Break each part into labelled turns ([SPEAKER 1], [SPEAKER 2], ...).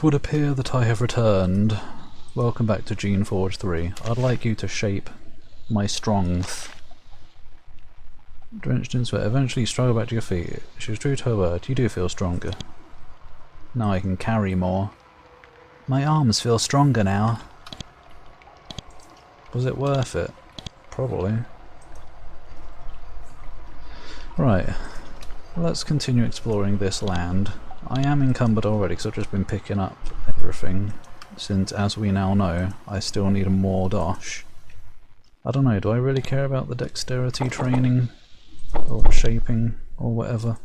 [SPEAKER 1] would appear that I have returned. Welcome back to Geneforge 3. I'd like you to shape my strength. Drenched in sweat, eventually struggle back to your feet. She was true to her word. You do feel stronger. Now I can carry more. My arms feel stronger now. Was it worth it? Probably. Right. Let's continue exploring this land. I am encumbered already because I've just been picking up everything, since, as we now know, I still need more dosh. I don't know, do I really care about the dexterity training, or shaping, or whatever?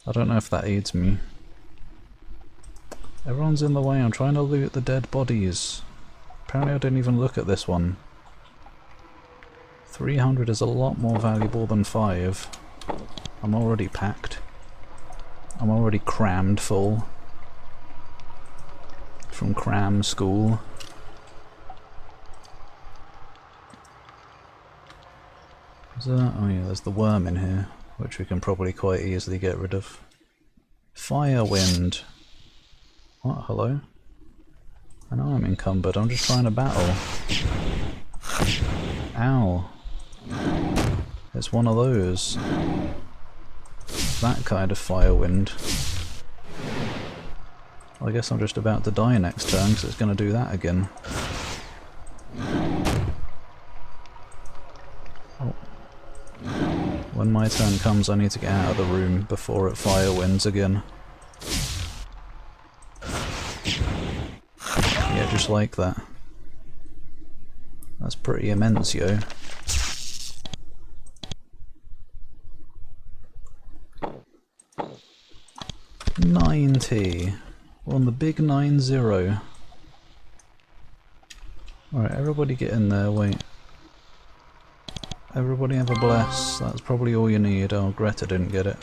[SPEAKER 1] I don't know if that aids me. Everyone's in the way, I'm trying to loot the dead bodies. Apparently I didn't even look at this one. 300 is a lot more valuable than 5. I'm already packed. I'm already crammed full. From cram school. Is there, oh yeah, there's the worm in here, which we can probably quite easily get rid of. Fire wind. What? Hello? I know I'm encumbered, I'm just trying to battle. Ow. It's one of those. That kind of fire wind. Well, I guess I'm just about to die next turn because it's going to do that again. Oh. When my turn comes I need to get out of the room before it fire winds again. Yeah, just like that. That's pretty immense, yo. 90. We're on the big 90. Alright, everybody get in there, wait. Everybody have a bless. That's probably all you need. Oh, Greta didn't get it.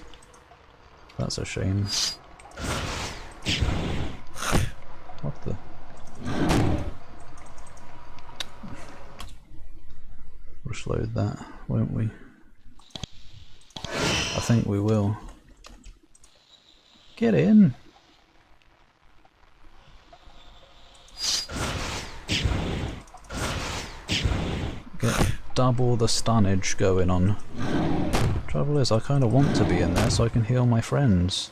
[SPEAKER 1] That's a shame. What the? We'll just load that, won't we? I think we will. Get in! Get double the stunnage going on. Trouble is, I kind of want to be in there so I can heal my friends.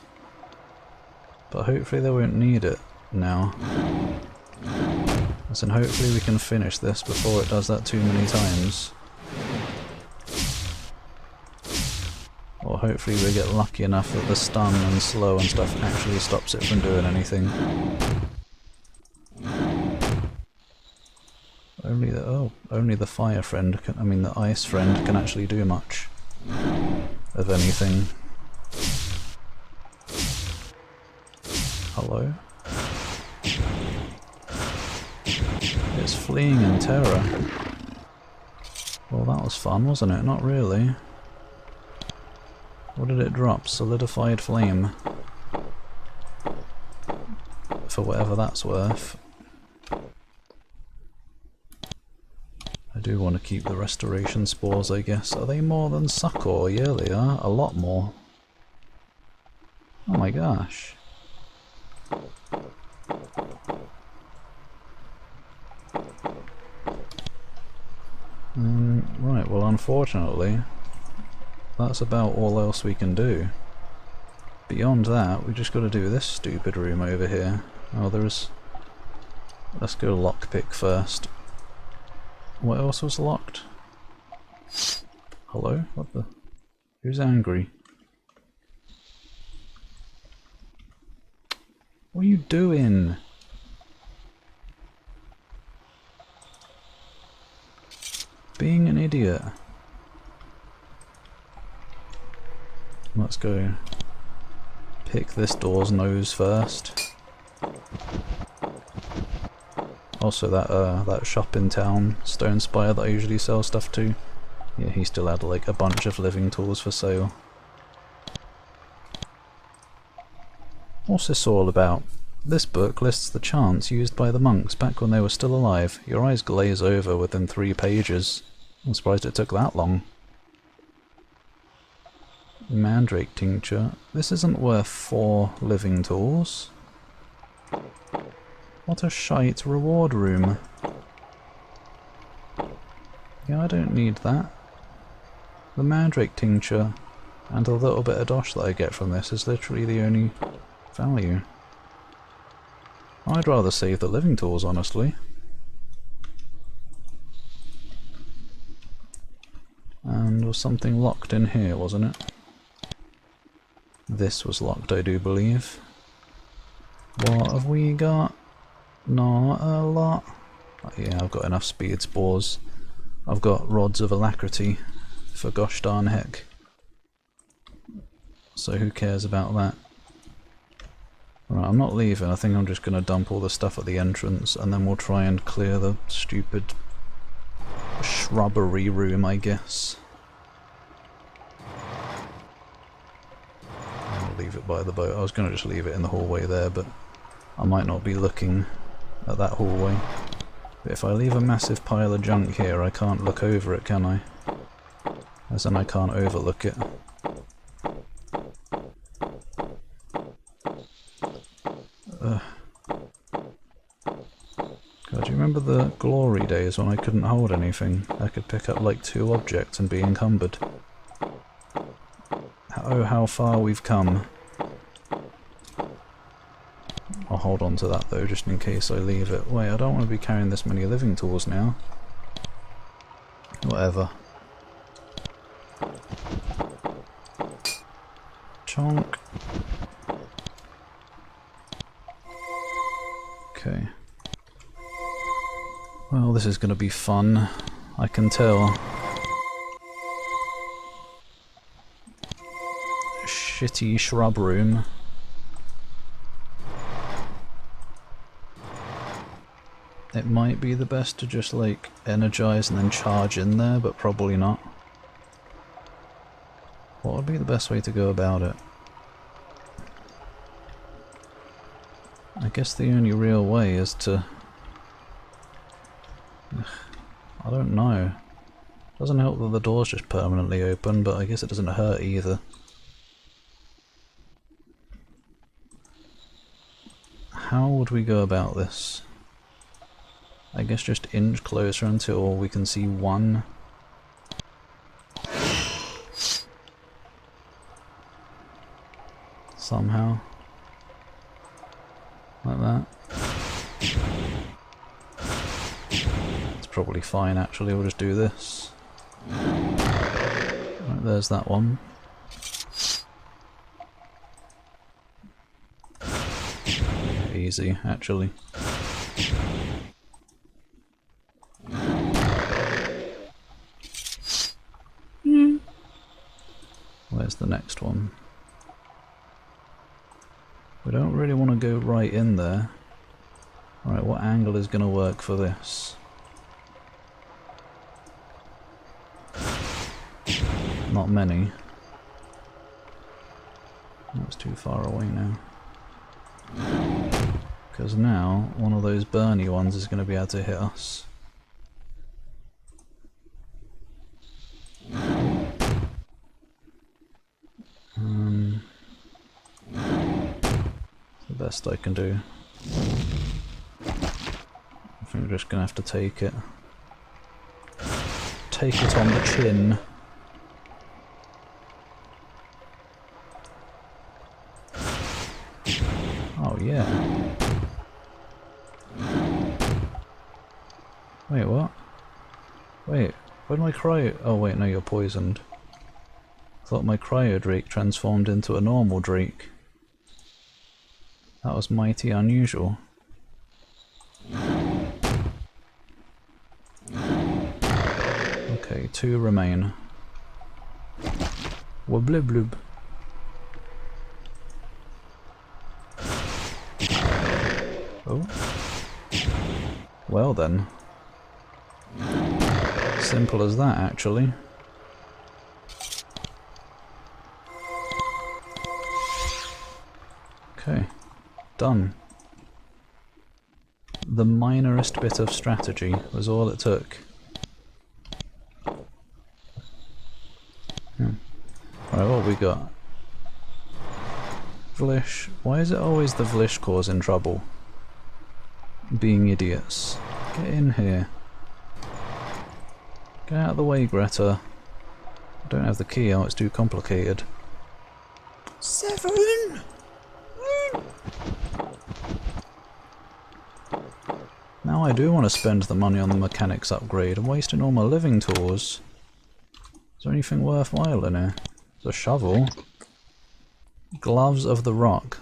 [SPEAKER 1] But hopefully they won't need it now. As in, hopefully we can finish this before it does that too many times. Or hopefully we get lucky enough that the stun and slow and stuff actually stops it from doing anything. Only the fire friend can, I mean the ice friend can actually do much of anything. Hello? It's fleeing in terror. Well, that was fun, wasn't it? Not really. What did it drop? Solidified flame. For whatever that's worth. I do want to keep the restoration spores, I guess. Are they more than succor? Yeah, they are. A lot more. Oh my gosh. Right, well unfortunately, that's about all else we can do. Beyond that, we just got to do this stupid room over here. Oh, there's... Let's go lockpick first. What else was locked? Hello? What the... Who's angry? What are you doing? Being an idiot. Let's go pick this door's nose first. Also that shop in town, Stone Spire, that I usually sell stuff to. Yeah, he still had like a bunch of living tools for sale. What's this all about? This book lists the chants used by the monks back when they were still alive. Your eyes glaze over within 3 pages. I'm surprised it took that long. Mandrake tincture. This isn't worth 4 living tools. What a shite reward room. Yeah, I don't need that. The mandrake tincture and a little bit of dosh that I get from this is literally the only value. I'd rather save the living tools, honestly. And there was something locked in here, wasn't it? This was locked, I do believe. What have we got? Not a lot. Oh, yeah, I've got enough speed spores. I've got rods of alacrity, for gosh darn heck. So who cares about that? Right, I'm not leaving. I think I'm just going to dump all the stuff at the entrance and then we'll try and clear the stupid shrubbery room, I guess. I'll leave it by the boat. I was going to just leave it in the hallway there, but I might not be looking at that hallway. But if I leave a massive pile of junk here, I can't look over it, can I? As in I can't overlook it. God, do you remember the glory days when I couldn't hold anything? I could pick up like 2 objects and be encumbered. Oh, how far we've come. I'll hold on to that though, just in case I leave it. Wait, I don't want to be carrying this many living tools now. Whatever. Chonk. Okay. Well, this is going to be fun. I can tell. Shitty shrub room. It might be the best to just like energize and then charge in there, but probably not. What would be the best way to go about it? I guess the only real way is to... I don't know. Doesn't help that the door's just permanently open, but I guess it doesn't hurt either. How would we go about this? I guess just inch closer until we can see one. Somehow. Like that. It's probably fine actually, we'll just do this. Right, there's that one. Easy, actually. Where's the next one? We don't really want to go right in there. Alright, what angle is going to work for this? Not many. That's too far away now. Because now, one of those burny ones is going to be able to hit us. The best I can do. I think we're just going to have to take it. Take it on the chin. Oh yeah. Wait, what? Wait, where'd my cryo... Oh wait, no, you're poisoned. I thought my cryo Drake transformed into a normal Drake. That was mighty unusual. Okay, 2 remain. Wobblib bloob. Oh. Well then. Simple as that, actually. Okay. Done. The minorest bit of strategy was all it took. Right, what have we got? Vlish. Why is it always the Vlish causing trouble? being idiots. Get in here. Get out of the way, Greta. I don't have the key out, it's too complicated. 7! Now I do want to spend the money on the mechanics upgrade. I'm wasting all my living tools. Is there anything worthwhile in here? There's a shovel. Gloves of the Rock.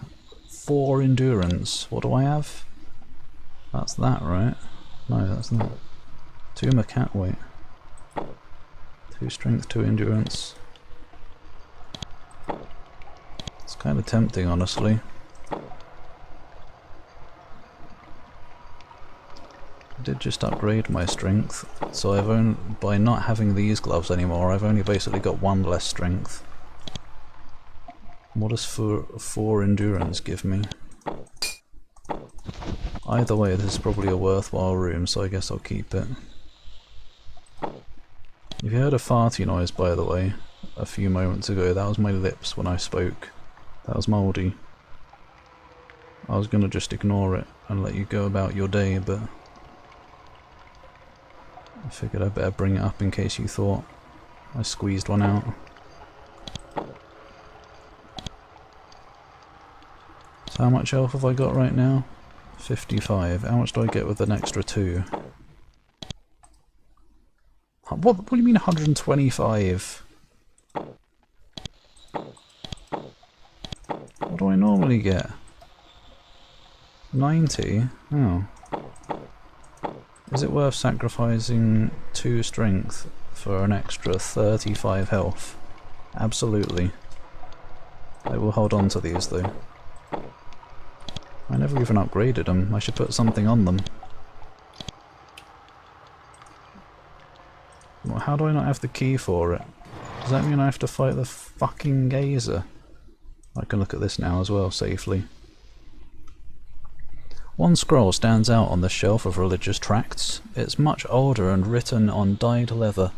[SPEAKER 1] 4 endurance. What do I have? That's that, right? No, that's not. 2 mechan- wait. 2 strength, 2 endurance. It's kind of tempting, honestly. I did just upgrade my strength, so I've only, by not having these gloves anymore, I've only basically got 1 less strength. What does 4 endurance give me? Either way, this is probably a worthwhile room, so I guess I'll keep it. If you heard a farty noise, by the way, a few moments ago, that was my lips when I spoke. That was mouldy. I was gonna just ignore it and let you go about your day, but I figured I'd better bring it up in case you thought I squeezed one out. So how much health have I got right now? 55. How much do I get with an extra 2? What do you mean 125? What do I normally get? 90? Oh. Is it worth sacrificing 2 strength for an extra 35 health? Absolutely. I will hold on to these though. I never even upgraded them. I should put something on them. Well, how do I not have the key for it? Does that mean I have to fight the fucking gazer? I can look at this now as well, safely. One scroll stands out on the shelf of religious tracts. It's much older and written on dyed leather.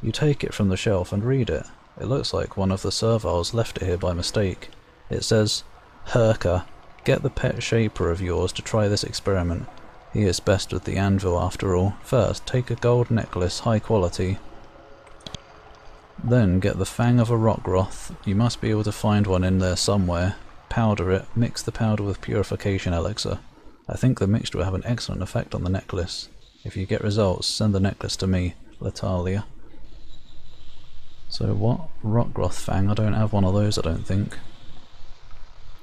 [SPEAKER 1] You take it from the shelf and read it. It looks like one of the serviles left it here by mistake. It says, Herka, get the pet shaper of yours to try this experiment. He is best with the anvil after all. First, take a gold necklace, high quality. Then get the fang of a rockgroth. You must be able to find one in there somewhere. Powder it, mix the powder with purification elixir. I think the mixture will have an excellent effect on the necklace. If you get results, send the necklace to me, Latalia. So what? Rockgroth fang? I don't have one of those, I don't think.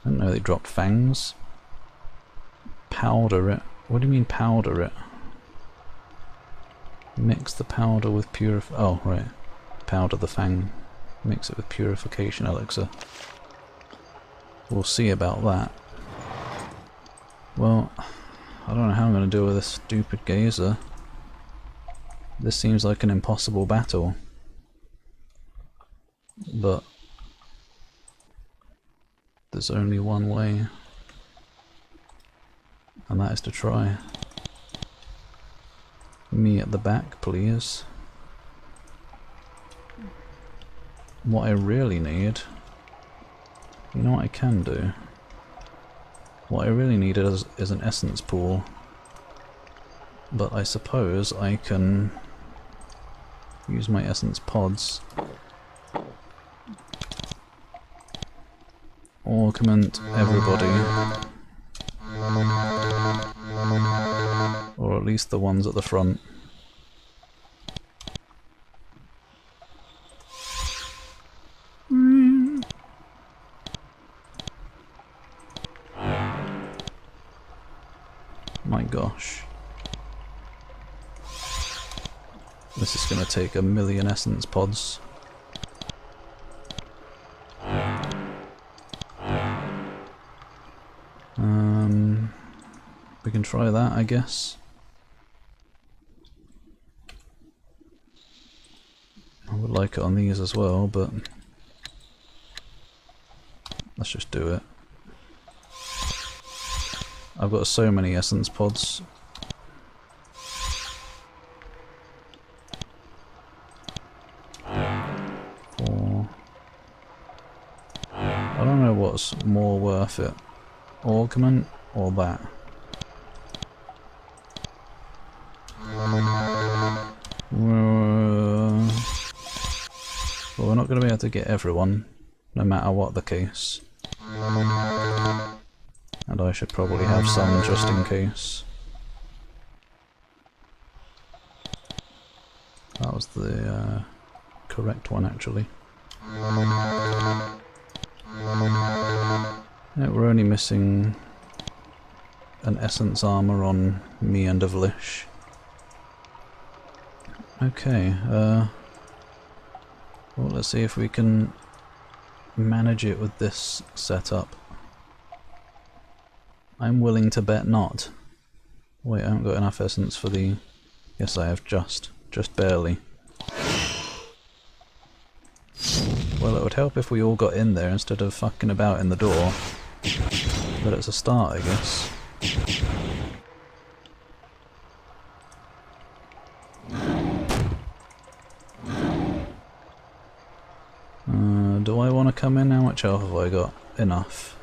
[SPEAKER 1] I didn't know they dropped fangs. Powder it. What do you mean powder it? Mix the powder with oh, right. Powder the fang. Mix it with purification elixir. We'll see about that. Well, I don't know how I'm going to deal with this stupid gazer. This seems like an impossible battle. But there's only one way. And that is to try. Me at the back, please. What I really need... You know what I can do? What I really need is an essence pool. But I suppose I can use my essence pods. Augment everybody. Or at least the ones at the front. My gosh. This is going to take 1,000,000 essence pods. We can try that, I guess. I would like it on these as well, but let's just do it. I've got so many essence pods. Four. I don't know what's more worth it. Augment or that. to get everyone, no matter what the case. And I should probably have some just in case. That was the correct one, actually. Yeah, we're only missing an essence armor on me and Avlish. Okay, well, let's see if we can manage it with this setup. I'm willing to bet not. Wait, I haven't got enough essence for the... Yes, I have just barely. Well, it would help if we all got in there instead of fucking about in the door. But it's a start, I guess. Do I want to come in? How much health have I got? Enough.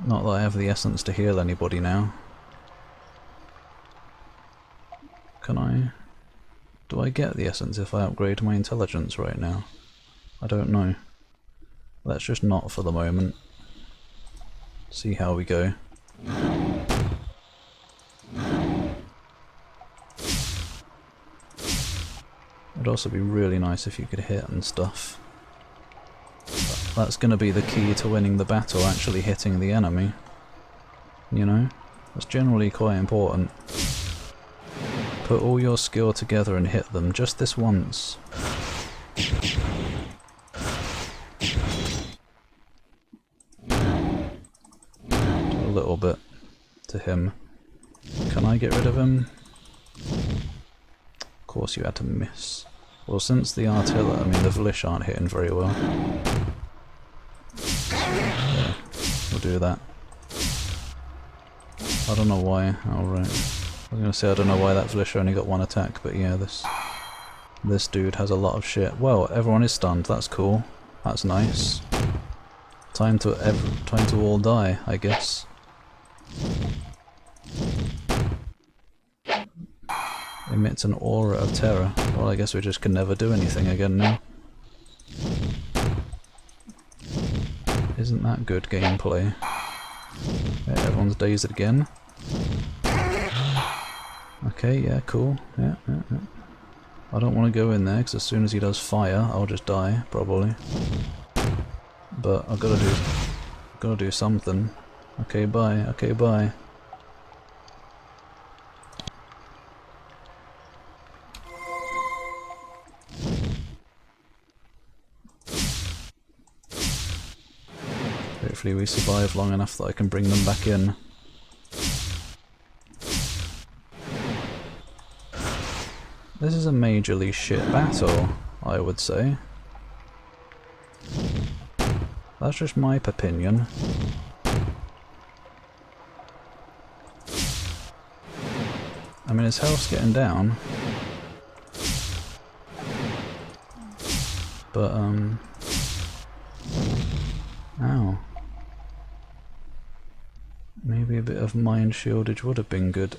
[SPEAKER 1] Not that I have the essence to heal anybody now. Can I? Do I get the essence if I upgrade my intelligence right now? I don't know. Let's just not for the moment. See how we go. It'd also be really nice if you could hit and stuff. That's going to be the key to winning the battle, actually hitting the enemy. You know? That's generally quite important. Put all your skill together and hit them, just this once. Do a little bit to him. Can I get rid of him? Of course you had to miss. Well, since the artillery, I mean the Vlish aren't hitting very well. Yeah, we'll do that. I don't know why. Oh, right. I was going to say I don't know why that Vlish only got one attack, but yeah, this dude has a lot of shit. Well, everyone is stunned. That's cool. That's nice. Time to all die, I guess. Emits an aura of terror. Well, I guess we just can never do anything again now. Isn't that good gameplay? Yeah, everyone's dazed again. Okay, yeah, cool. Yeah. I don't want to go in there because as soon as he does fire, I'll just die, probably. But I've gotta do something. Okay, bye. Okay, bye. Hopefully we survive long enough that I can bring them back in. This is a majorly shit battle, I would say. That's just my opinion. I mean, his health's getting down. But, ow. Maybe a bit of mind shieldage would have been good.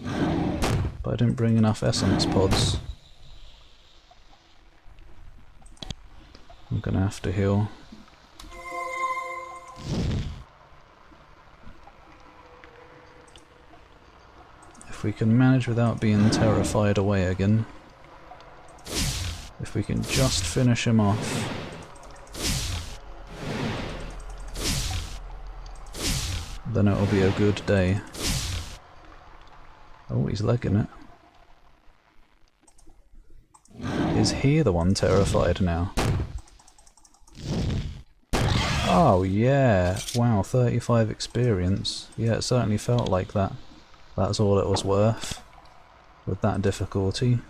[SPEAKER 1] But I didn't bring enough essence pods. I'm gonna have to heal. If we can manage without being terrified away again. If we can just finish him off. Then it'll be a good day. Oh, he's legging it. Is he the one terrified now? Oh yeah! Wow, 35 experience. Yeah, it certainly felt like that. That's all it was worth. With that difficulty.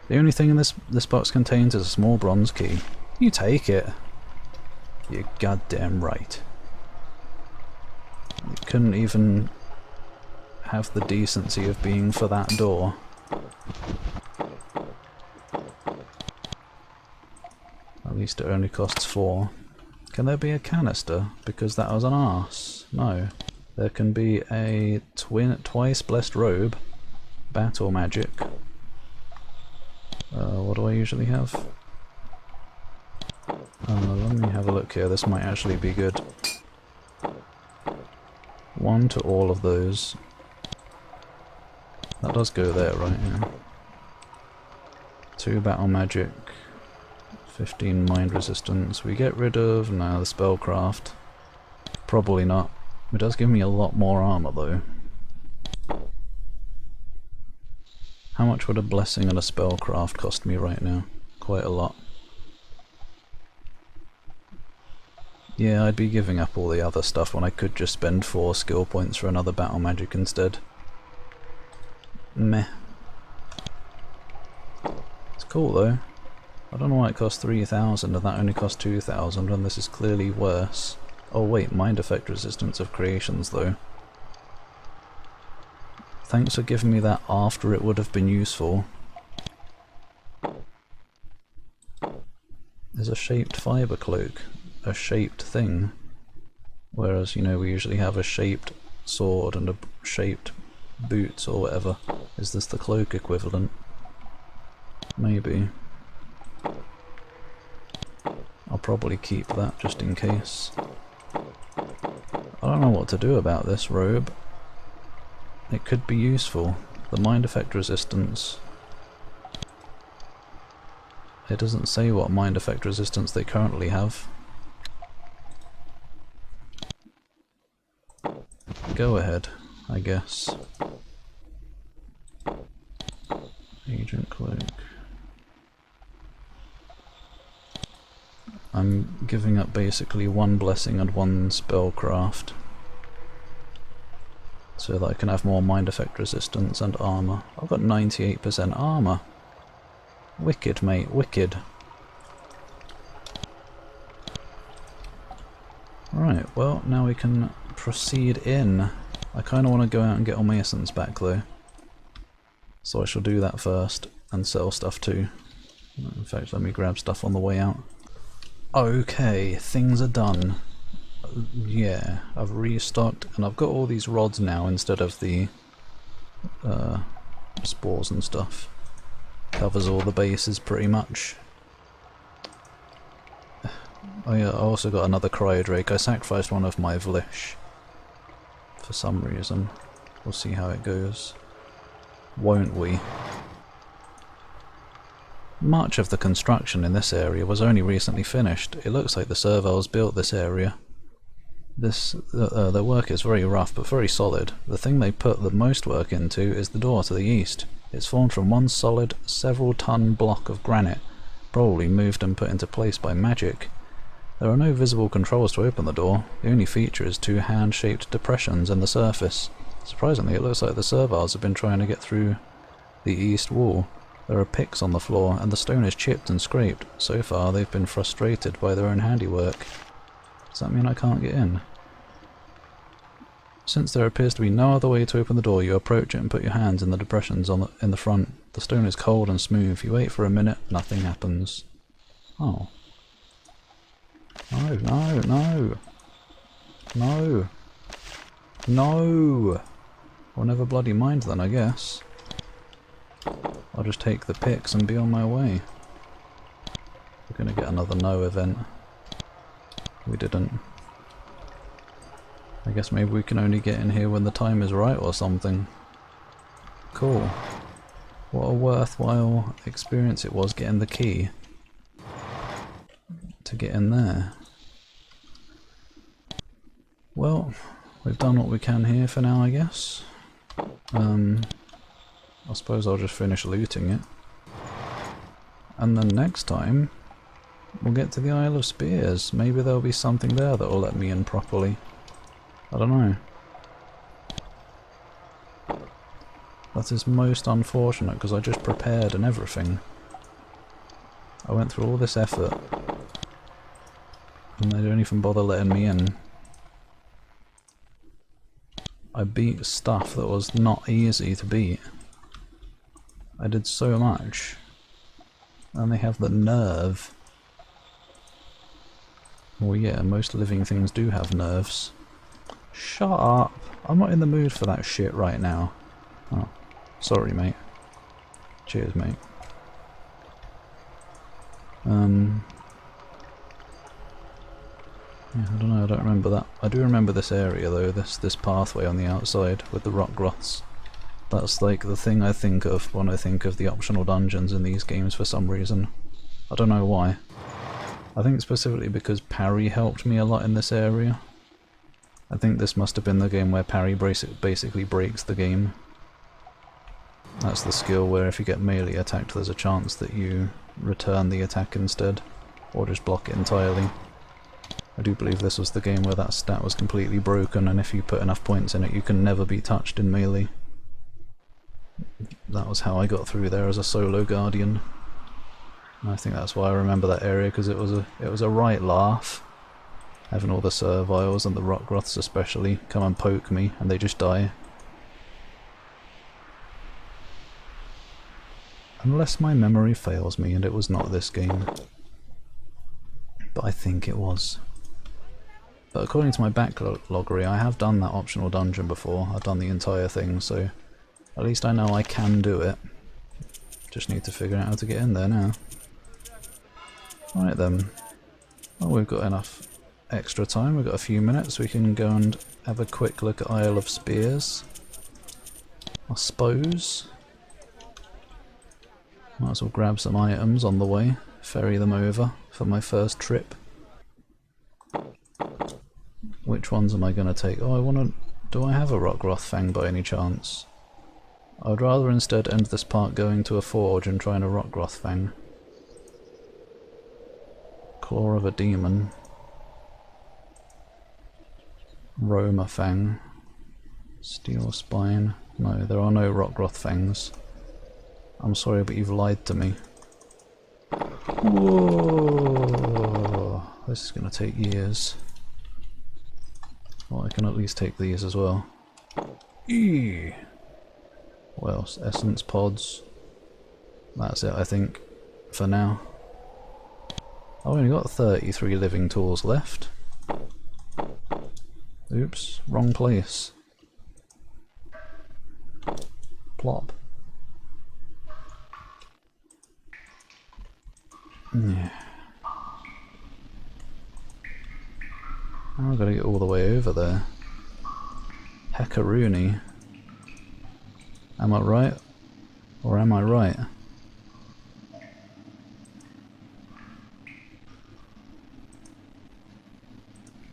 [SPEAKER 1] The only thing in this box contains is a small bronze key. You take it. You're goddamn right. You couldn't even have the decency of being for that door. At least it only costs 4. Can there be a canister? Because that was an arse. No. There can be a twice blessed robe. Battle magic. What do I usually have? Let me have a look here, this might actually be good. 1 to all of those. That does go there, right? Yeah. 2 battle magic, 15 mind resistance. We get rid of, no, the spellcraft. Probably not. It does give me a lot more armor though. How much would a blessing and a spellcraft cost me right now? Quite a lot. Yeah, I'd be giving up all the other stuff when I could just spend 4 skill points for another battle magic instead. Meh. It's cool though. I don't know why it costs 3,000 and that only costs 2,000 when this is clearly worse. Oh wait, mind effect resistance of creations though. Thanks for giving me that after it would have been useful. Is a shaped fibre cloak a shaped thing? Whereas, you know, we usually have a shaped sword and a shaped boots or whatever. Is this the cloak equivalent? Maybe. I'll probably keep that just in case. I don't know what to do about this robe. It could be useful. The mind effect resistance. It doesn't say what mind effect resistance they currently have. Go ahead, I guess. Agent cloak. I'm giving up basically 1 blessing and 1 spellcraft. So that I can have more mind effect resistance and armor. I've got 98% armor. Wicked, mate, wicked. Right, well, now we can proceed in. I kind of want to go out and get all my essence back though. So I shall do that first, and sell stuff too. In fact, let me grab stuff on the way out. Okay, things are done. Yeah, I've restocked, and I've got all these rods now instead of the spores and stuff. Covers all the bases pretty much. Oh yeah, I also got another cryodrake. I sacrificed one of my Vlish for some reason. We'll see how it goes. Won't we? Much of the construction in this area was only recently finished. It looks like the Servals built this area. Their work is very rough but very solid. The thing they put the most work into is the door to the east. It's formed from one solid, several-ton block of granite, probably moved and put into place by magic. There are no visible controls to open the door. The only feature is 2 hand-shaped depressions in the surface. Surprisingly, it looks like the Servals have been trying to get through the east wall. There are picks on the floor, and the stone is chipped and scraped. So far, they've been frustrated by their own handiwork. Does that mean I can't get in? Since there appears to be no other way to open the door, you approach it and put your hands in the depressions in the front. The stone is cold and smooth. You wait for a minute, nothing happens. Oh. No, no, no. No. No! Well, never bloody mind then, I guess. I'll just take the picks and be on my way. We're gonna get another no event. We didn't. I guess maybe we can only get in here when the time is right or something. Cool. What a worthwhile experience it was getting the key to get in there. Well, we've done what we can here for now, I guess. I suppose I'll just finish looting it. And then next time, we'll get to the Isle of Spears. Maybe there'll be something there that will let me in properly. I don't know. That is most unfortunate because I just prepared and everything. I went through all this effort and they don't even bother letting me in. I beat stuff that was not easy to beat. I did so much. And they have the nerve. Well yeah, most living things do have nerves. Shut up! I'm not in the mood for that shit right now. Oh, sorry mate. Cheers mate. Yeah, I don't know, I don't remember that. I do remember this area though, this pathway on the outside with the rock groths. That's like the thing I think of when I think of the optional dungeons in these games for some reason. I don't know why. I think specifically because parry helped me a lot in this area. I think this must have been the game where parry basically breaks the game. That's the skill where if you get melee attacked there's a chance that you return the attack instead, or just block it entirely. I do believe this was the game where that stat was completely broken, and if you put enough points in it you can never be touched in melee. That was how I got through there as a solo guardian. And I think that's why I remember that area, because it was a right laugh. Having all the serviles and the rock groths especially come and poke me and they just die. Unless my memory fails me and it was not this game. But I think it was. But according to my backloggery, I have done that optional dungeon before. I've done the entire thing, so at least I know I can do it. Just need to figure out how to get in there now. Right then. Well, we've got enough extra time. We've got a few minutes. We can go and have a quick look at Isle of Spears, I suppose. Might as well grab some items on the way. Ferry them over for my first trip. Which ones am I going to take? Oh, I want to... Do I have a Rockgroth Fang by any chance? I'd rather instead end this part going to a forge and trying a Rockgroth Fang. Claw of a Demon. Roma Fang. Steel Spine. No, there are no Rockgroth Fangs. I'm sorry, but you've lied to me. Whoa! This is going to take years. Well, I can at least take these as well. Eee! What else? Essence pods. That's it, I think, for now. I've only got 33 living tools left. Oops, wrong place. Plop. Yeah. Now I've got to get all the way over there. Heckaroony. Am I right? Or am I right?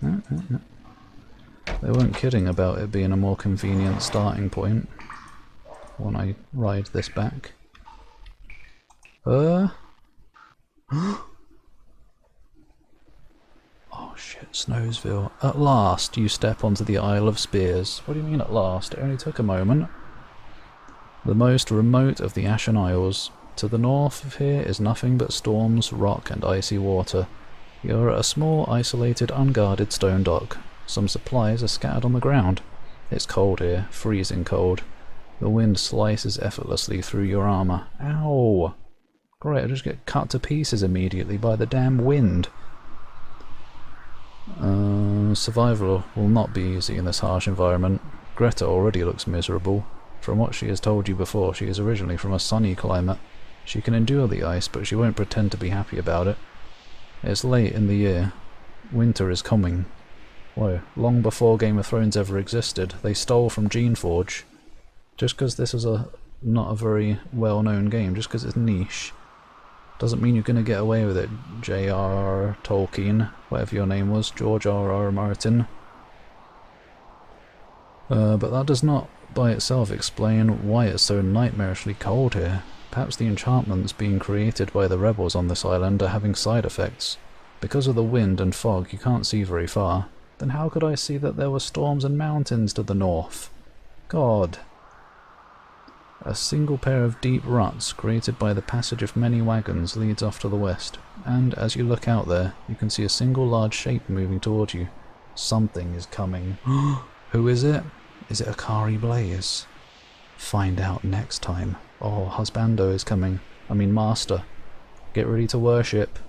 [SPEAKER 1] No. They weren't kidding about it being a more convenient starting point when I ride this back. Oh shit, Snowsville. At last you step onto the Isle of Spears. What do you mean at last? It only took a moment. The most remote of the Ashen Isles. To the north of here is nothing but storms, rock and icy water. You are at a small, isolated, unguarded stone dock. Some supplies are scattered on the ground. It's cold here, freezing cold. The wind slices effortlessly through your armour. Ow! Great, I just get cut to pieces immediately by the damn wind. Survival will not be easy in this harsh environment. Greta already looks miserable. From what she has told you before, she is originally from a sunny climate. She can endure the ice, but she won't pretend to be happy about it. It's late in the year. Winter is coming. Whoa, long before Game of Thrones ever existed, they stole from Geneforge. Just because this is not a very well-known game, just because it's niche, doesn't mean you're going to get away with it, J.R.R. Tolkien, whatever your name was, George R.R. Martin. But that does not by itself explain why it's so nightmarishly cold here. Perhaps the enchantments being created by the rebels on this island are having side effects. Because of the wind and fog, you can't see very far. Then how could I see that there were storms and mountains to the north? God. A single pair of deep ruts, created by the passage of many wagons, leads off to the west, and as you look out there, you can see a single large shape moving toward you. Something is coming. Who is it? Is it Akari Blaze? Find out next time. Oh, Husbando is coming. I mean Master. Get ready to worship.